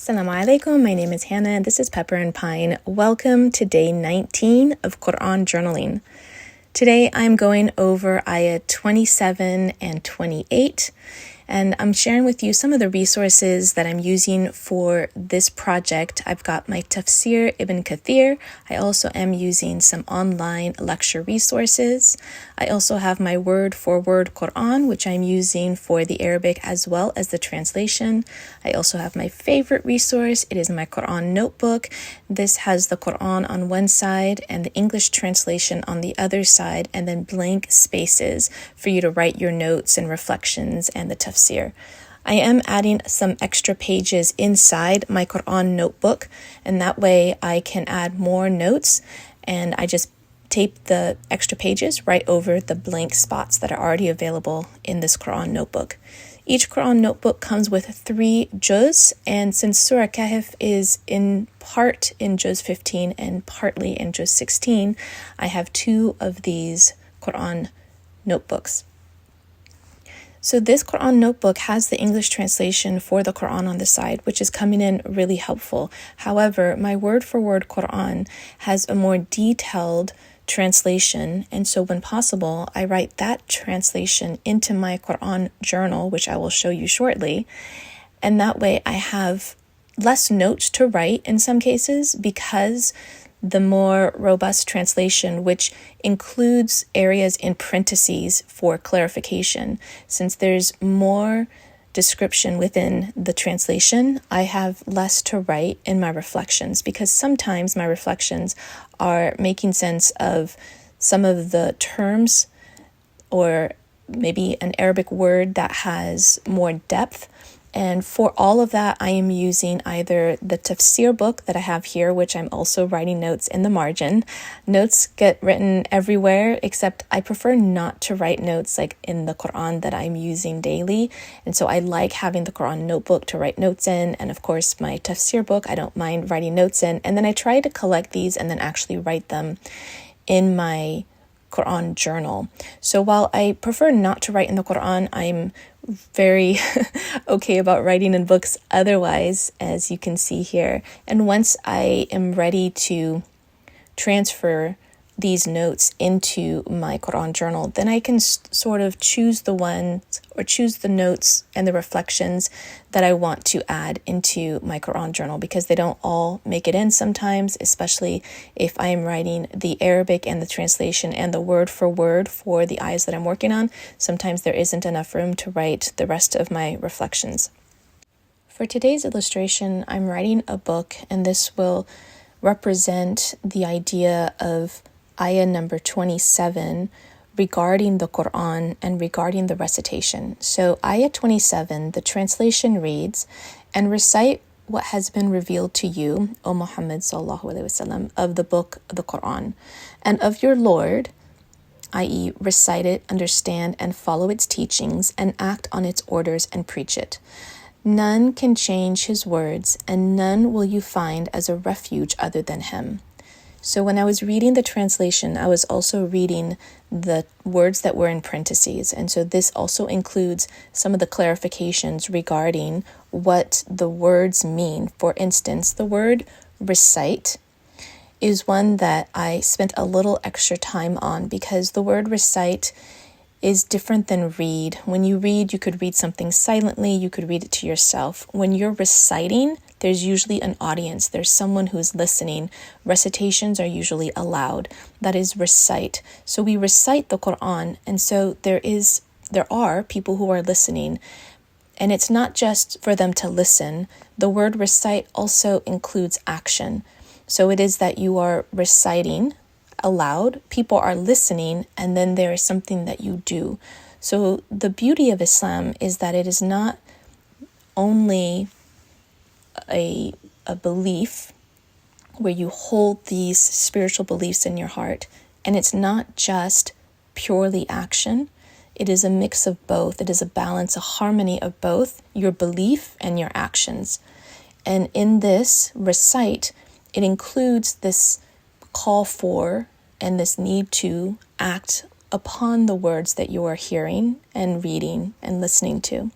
Assalamu alaikum, my name is Hannah and this is Pepper and Pine. Welcome to day 19 of Qur'an Journaling. Today I'm going over Ayat 27 and 28, and I'm sharing with you some of the resources that I'm using for this project. I've got my Tafsir Ibn Kathir. I also am using some online lecture resources. I also have my word-for-word Qur'an, which I'm using for the Arabic as well as the translation. I also have my favorite resource. It is my Qur'an notebook. This has the Qur'an on one side and the English translation on the other side, and then blank spaces for you to write your notes and reflections and the Tafsir. I am adding some extra pages inside my Qur'an notebook, and that way I can add more notes, and I just tape the extra pages right over the blank spots that are already available in this Qur'an notebook. Each Qur'an notebook comes with 3 juz, and since Surah Kahf is in part in juz 15 and partly in juz 16, I have 2 of these Qur'an notebooks. So this Qur'an notebook has the English translation for the Qur'an on the side, which is coming in really helpful. However, my word-for-word Qur'an has a more detailed translation, and so when possible, I write that translation into my Qur'an journal, which I will show you shortly, and that way I have less notes to write in some cases, because the more robust translation, which includes areas in parentheses for clarification, since there's more description within the translation, I have less to write in my reflections, because sometimes my reflections are making sense of some of the terms or maybe an Arabic word that has more depth. And for all of that, I am using either the Tafsir book that I have here, which I'm also writing notes in the margin. Notes get written everywhere, except I prefer not to write notes like in the Qur'an that I'm using daily. And so I like having the Qur'an notebook to write notes in. And of course, my Tafsir book, I don't mind writing notes in. And then I try to collect these and then actually write them in my Qur'an journal. So while I prefer not to write in the Qur'an, I'm very okay about writing in books otherwise, as you can see here. And once I am ready to transfer these notes into my Qur'an journal, then I can sort of choose the ones or choose the notes and the reflections that I want to add into my Qur'an journal, because they don't all make it in sometimes, especially if I am writing the Arabic and the translation and the word for the ayahs that I'm working on. Sometimes there isn't enough room to write the rest of my reflections. For today's illustration, I'm writing a book, and this will represent the idea of ayah number 27 regarding the Qur'an and regarding the recitation. So ayah 27, the translation reads, "And recite what has been revealed to you, O Muhammad sallallahu alaihi wasallam, of the book of the Qur'an, and of your Lord," i.e. recite it, understand, and follow its teachings, and act on its orders and preach it. None can change his words, and none will you find as a refuge other than him. So when I was reading the translation, I was also reading the words that were in parentheses. And so this also includes some of the clarifications regarding what the words mean. For instance, the word recite is one that I spent a little extra time on, because the word recite is different than read. When you read, you could read something silently, you could read it to yourself. When you're reciting, there's usually an audience. There's someone who's listening. Recitations are usually aloud. That is recite. So we recite the Qur'an, and so there are people who are listening. And it's not just for them to listen. The word recite also includes action. So it is that you are reciting aloud, people are listening, and then there is something that you do. So the beauty of Islam is that it is not only a belief where you hold these spiritual beliefs in your heart, and it's not just purely action. It is a mix of both. It is a balance, a harmony of both your belief and your actions. And in this recite, it includes this call for and this need to act upon the words that you are hearing and reading and listening to.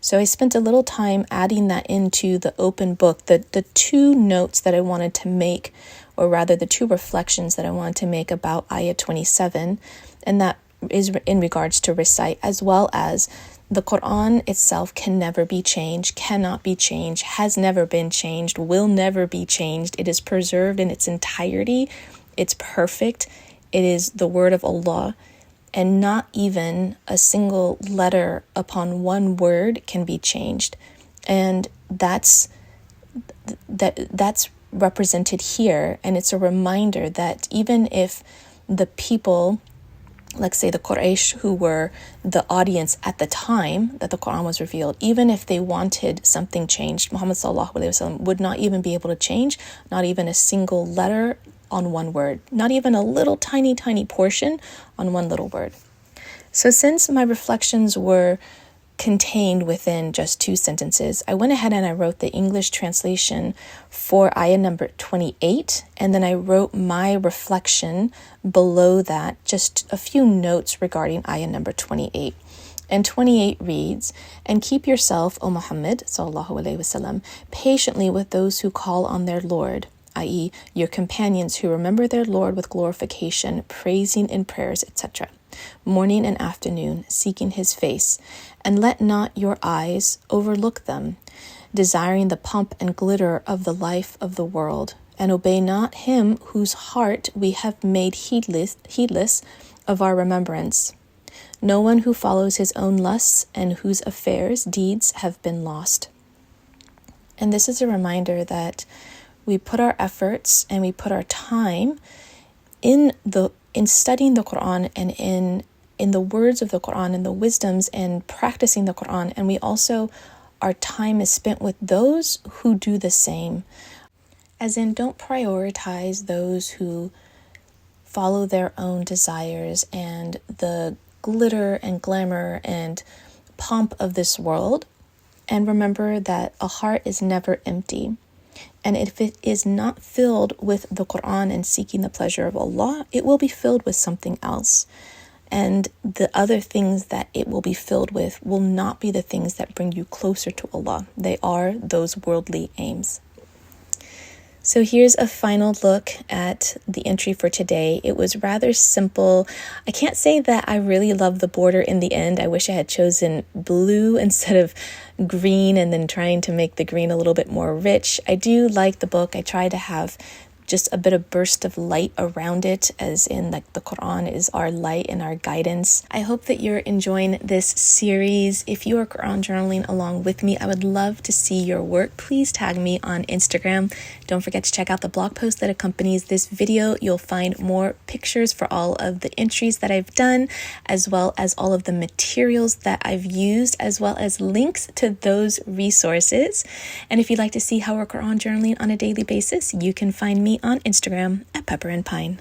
So I spent a little time adding that into the open book, the two notes that I wanted to make, or rather the two reflections that I wanted to make about Ayat 27, and that is in regards to Recite, as well as the Qur'an itself can never be changed, cannot be changed, has never been changed, will never be changed. It is preserved in its entirety. It's perfect. It is the word of Allah, and not even a single letter upon one word can be changed. And that's represented here, and it's a reminder that even if the people, let's say the Quraysh, who were the audience at the time that the Quran was revealed, even if they wanted something changed, Muhammad sallallahu alaihi wasallam would not even be able to change, not even a single letter on one word, not even a little tiny portion on one little word. So since my reflections were contained within just 2 sentences, I went ahead and I wrote the English translation for ayah number 28, and then I wrote my reflection below that, just a few notes regarding ayah number 28. And 28 reads, "And keep yourself, O Muhammad sallallahu alaihi wasallam, patiently with those who call on their Lord, i.e., your companions who remember their Lord with glorification, praising in prayers, etc., morning and afternoon, seeking his face, and let not your eyes overlook them, desiring the pomp and glitter of the life of the world, and obey not him whose heart we have made heedless of our remembrance. No one who follows his own lusts and whose affairs, deeds have been lost." And this is a reminder that we put our efforts and we put our time in studying the Quran, and in the words of the Quran and the wisdoms and practicing the Quran. And we also, our time is spent with those who do the same. As in, don't prioritize those who follow their own desires and the glitter and glamour and pomp of this world. And remember that a heart is never empty. And if it is not filled with the Quran and seeking the pleasure of Allah, it will be filled with something else. And the other things that it will be filled with will not be the things that bring you closer to Allah. They are those worldly aims. So here's a final look at the entry for today. It was rather simple. I can't say that I really love the border in the end. I wish I had chosen blue instead of green, and then trying to make the green a little bit more rich. I do like the book. I try to have just a bit of burst of light around it, as in like the Quran is our light and our guidance. I hope that you're enjoying this series. If you are Qur'an journaling along with me, I would love to see your work. Please tag me on Instagram. Don't forget to check out the blog post that accompanies this video. You'll find more pictures for all of the entries that I've done, as well as all of the materials that I've used, as well as links to those resources. And if you'd like to see how we're Qur'an journaling on a daily basis, you can find me on Instagram at Pepper and Pine.